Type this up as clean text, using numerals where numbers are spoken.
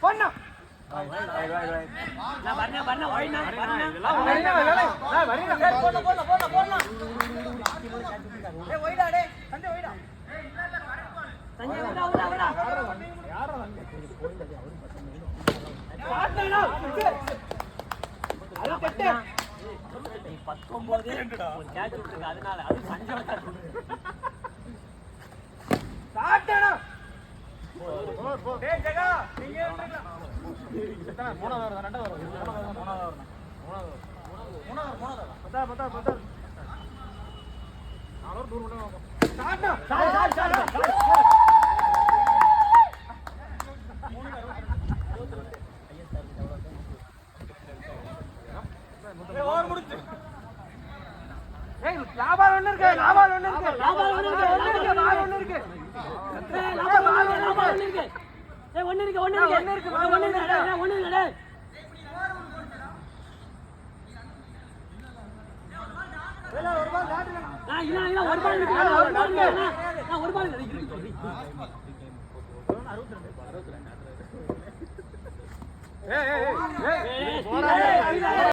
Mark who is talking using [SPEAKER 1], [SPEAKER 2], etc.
[SPEAKER 1] போண்ணா
[SPEAKER 2] நான் வரணும் ஓடினா
[SPEAKER 1] இதெல்லாம் வரீங்க போண்ணா ஏய் ஓய்டா டேய் சஞ்சய் ஓய்டா
[SPEAKER 2] சஞ்சய் விடா
[SPEAKER 1] யாரோ வந்து அது கட்டு
[SPEAKER 2] 19 ஒரு கேட்ச் விட்டுருக்கு அதனால அது சஞ்சய்
[SPEAKER 1] சாட்டடா டேய் ஜகா நீங்க ஏன்றீங்களா எத்தனை மூணாவது வருது ரெண்டாவது வருது மூணாவது பத்தா நாலு தூரம் உள்ள வாங்க சாட்டா ஓவர் முடிச்சு ஏய் லாபால் ஒண்ணு இருக்கு லாபால் ஒண்ணு இருக்கு
[SPEAKER 2] ஏய் ஒண்ணு இருக்கு டேய்
[SPEAKER 1] வேல ஒரு பால் காட்டுங்க
[SPEAKER 2] இல்ல ஒரு பால் இருக்கு நான் ஒரு பால் அடிக்கிறேன்
[SPEAKER 1] 62 ஏய்